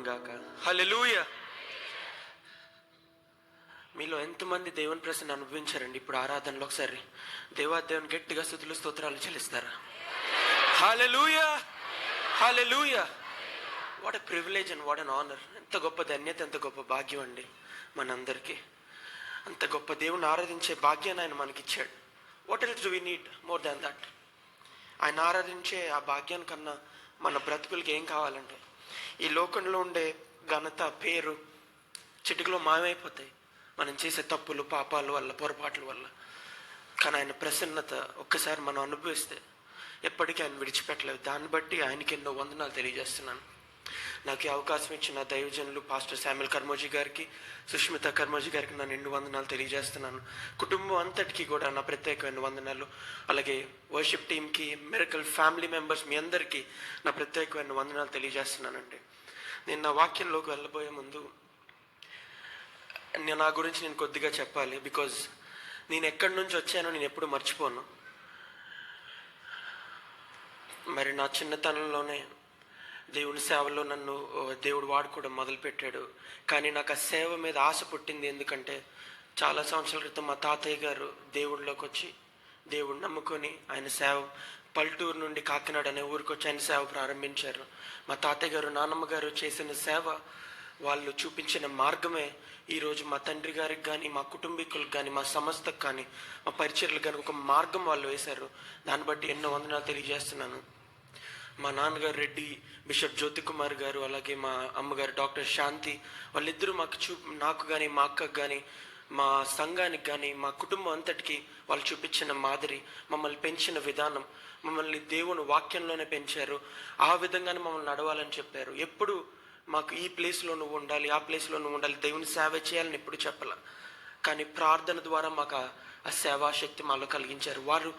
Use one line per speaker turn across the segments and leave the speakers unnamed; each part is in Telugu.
గాక. హల్లెలూయా. మీలో ఎంతమంది దేవుని ప్రసన్న అనుభవించారండి ఇప్పుడు ఆరాధనలో? ఒకసారి దేవాదేవుని గట్టిగా స్తుతులు స్తోత్రాలు చెల్లిస్తారా? Hallelujah, hallelujah. What a privilege and what an honour. ఎంత గొప్ప ధన్యత, ఎంత గొప్ప భాగ్యం అండి మనందరికీ. అంత గొప్ప దేవుని ఆరాధించే భాగ్యాన్ని ఆయన మనకిచ్చాడు. What else do we need more than that? ఆయన ఆరాధించే ఆ భాగ్యానికన్నా మన బ్రతుకులకి ఏం కావాలంటే? ఈ లోకంలో ఉండే ఘనత, పేరు చిటికలో మాయమైపోతాయి మనం చేసే తప్పులు, పాపాల వల్ల, పొరపాట్ల వల్ల. కానీ ఆయన ప్రసన్నత ఒక్కసారి మనం అనుభవిస్తే ఎప్పటికీ ఆయన విడిచిపెట్టలేదు. దాన్ని బట్టి ఆయనకి ఎన్నో వందనాలు తెలియజేస్తున్నాను. నాకు ఈ అవకాశం ఇచ్చిన దైవజనులు పాస్టర్ శామ్యుల్ కర్మోజీ గారికి, సుష్మిత కర్మోజీ గారికి నా నిండు వందనాలు తెలియజేస్తున్నాను. కుటుంబం అంతటికీ కూడా నా ప్రత్యేకమైన వందనాలు. అలాగే వర్షిప్ టీమ్కి, మిరకల్ ఫ్యామిలీ మెంబర్స్ మీ అందరికీ నా ప్రత్యేకమైన వందనాలు తెలియజేస్తున్నానండి. నేను నా వాక్యంలోకి వెళ్ళబోయే ముందు నా గురించి నేను కొద్దిగా చెప్పాలి. బికాజ్ నేను ఎక్కడి నుంచి వచ్చానో నేను ఎప్పుడు మర్చిపోను. మరి నా చిన్నతనంలోనే దేవుని సేవలో నన్ను దేవుడు వాడుకోవడం మొదలుపెట్టాడు. కానీ నాకు ఆ సేవ మీద ఆశ పుట్టింది. ఎందుకంటే చాలా సంవత్సరాల క్రితం మా తాతయ్య గారు దేవుడిలోకి వచ్చి, దేవుడు నమ్ముకొని ఆయన సేవ పల్లెటూరు నుండి కాకినాడ అనే ఊరికి వచ్చి ఆయన సేవ ప్రారంభించారు. మా తాతయ్య గారు, నాన్నమ్మ గారు చేసిన సేవ, వాళ్ళు చూపించిన మార్గమే ఈరోజు మా తండ్రి గారికి కానీ, మా కుటుంబీకులకు కానీ, మా సంస్థకు కానీ, మా పరిచర్లకు కానీ ఒక మార్గం వాళ్ళు వేశారు. దాన్ని బట్టి ఎన్నో వందనాలు తెలియజేస్తున్నాను. మా నాన్నగారు రెడ్డి బిషప్ జ్యోతి కుమార్ గారు, అలాగే మా అమ్మగారు డాక్టర్ శాంతి, వాళ్ళిద్దరూ నాకు కానీ, మా అక్కకు కానీ, మా సంఘానికి కానీ, మా కుటుంబం అంతటికి వాళ్ళు చూపించిన మాదిరి, మమ్మల్ని పెంచిన విధానం, మమ్మల్ని దేవుని వాక్యంలోనే పెంచారు. ఆ విధంగానే మమ్మల్ని నడవాలని చెప్పారు. ఎప్పుడు మాకు ఈ ప్లేస్లో నువ్వు ఉండాలి, ఆ ప్లేస్లో నువ్వు ఉండాలి, దేవుని సేవ చేయాలని ఎప్పుడు చెప్పాల. కానీ ప్రార్థన ద్వారా మాకు ఆ సేవాశక్తి మాలో కలిగించారు. వారు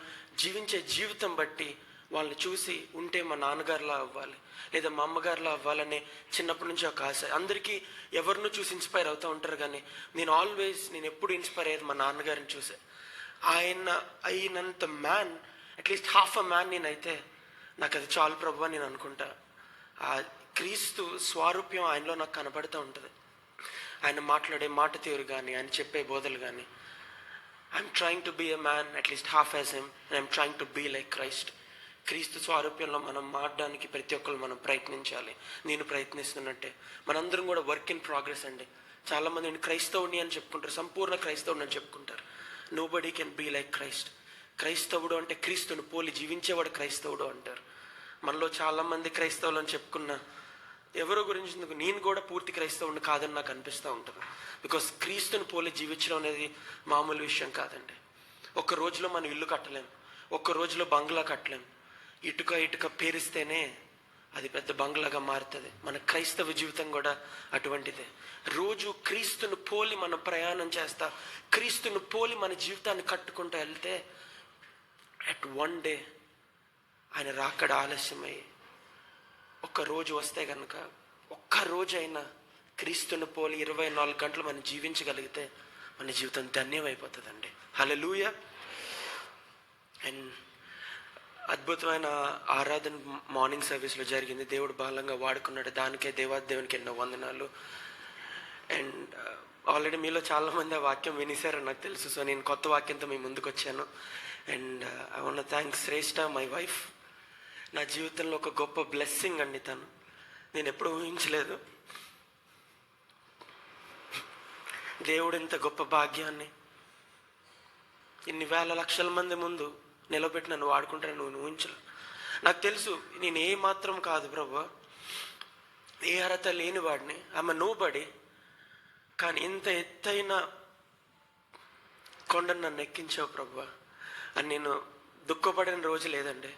జీవించే జీవితం బట్టి వాళ్ళని చూసి ఉంటే మా నాన్నగారిలా అవ్వాలి లేదా మా అమ్మగారిలా అవ్వాలనే చిన్నప్పటి నుంచి ఒక ఆశ. అందరికీ ఎవరినో చూసి ఇన్స్పైర్ అవుతూ ఉంటారు, కానీ నేను ఎప్పుడు ఇన్స్పైర్ అయ్యేది మా నాన్నగారిని చూసే. ఆయన అయినంత man, at least half a man నేనైతే నాకు అది చాలు ప్రభు అని నేను అనుకుంటా. ఆ క్రీస్తు స్వారూప్యం ఆయనలో నాకు కనబడుతూ ఉంటుంది. ఆయన మాట్లాడే మాట తీరు కానీ, ఆయన చెప్పే బోధలు కానీ. I'm trying to be a man at least half as him, and I'm trying to be like Christ. క్రీస్తు స్వారూప్యంలో మనం మారడానికి ప్రతి ఒక్కరు మనం ప్రయత్నించాలి. నేను ప్రయత్నిస్తున్నట్టే. మనందరం కూడా వర్క్ ఇన్ ప్రోగ్రెస్ అండి. చాలామంది నేను క్రైస్తవుని అని చెప్పుకుంటారు, సంపూర్ణ క్రైస్తవుని అని చెప్పుకుంటారు. Nobody can be like Christ. క్రైస్తవుడు అంటే క్రీస్తుని పోలి జీవించేవాడు క్రైస్తవుడు అంటారు. మనలో చాలామంది క్రైస్తవులు అని చెప్పుకున్న ఎవరో గురించి నేను కూడా పూర్తి క్రైస్తవుని కాదని నాకు అనిపిస్తూ ఉంటుంది. బికాస్ క్రీస్తుని పోలి జీవించడం అనేది మామూలు విషయం కాదండి. ఒక్క రోజులో మనం ఇల్లు కట్టలేం, ఒక్క రోజులో బంగ్లా కట్టలేం. ఇటుక పేరిస్తేనే అది పెద్ద బంగ్లాగా మారుతుంది. మన క్రైస్తవ జీవితం కూడా అటువంటిదే. రోజు క్రీస్తుని పోలి మనం ప్రయాణం చేస్తా, క్రీస్తుని పోలి మన జీవితాన్ని కట్టుకుంటూ వెళ్తే అట్ వన్ డే ఆయన రాకడ ఆలస్యమై ఒక్క రోజు వస్తే కనుక, ఒక్క రోజైనా క్రీస్తుని పోలి 24 గంటలు మనం జీవించగలిగితే మన జీవితం ధన్యమైపోతుందండి. హల్లెలూయా. అండ్ అద్భుతమైన ఆరాధన మార్నింగ్ సర్వీస్లో జరిగింది. దేవుడు బలంగా వాడుకున్నాడు. దానికే దేవునికి ఎన్నో వందనాలు. అండ్ ఆల్రెడీ మీలో చాలామంది ఆ వాక్యం వినేశారని నాకు తెలుసు. సో నేను కొత్త వాక్యంతో మీ ముందుకు వచ్చాను. And I want to thank Shreshtha, my wife. నా జీవితంలో ఒక గొప్ప బ్లెస్సింగ్ అండి తను. నేను ఎప్పుడు ఊహించలేదు దేవుడు ఇంత గొప్ప భాగ్యాన్ని ఇన్ని వేల లక్షల మంది ముందు నిలబెట్టి నన్ను వాడుకుంటాను. నువ్వు ఊహించలేదు. నాకు తెలుసు నేను ఏ మాత్రం కాదు ప్రభు, ఏ అర్హత లేని వాడిని, ఆమె నోబడి. కానీ ఇంత ఎత్తైన కొండను నన్ను ఎక్కించావు ప్రభు అని నేను దుఃఖపడిన రోజు లేదండి.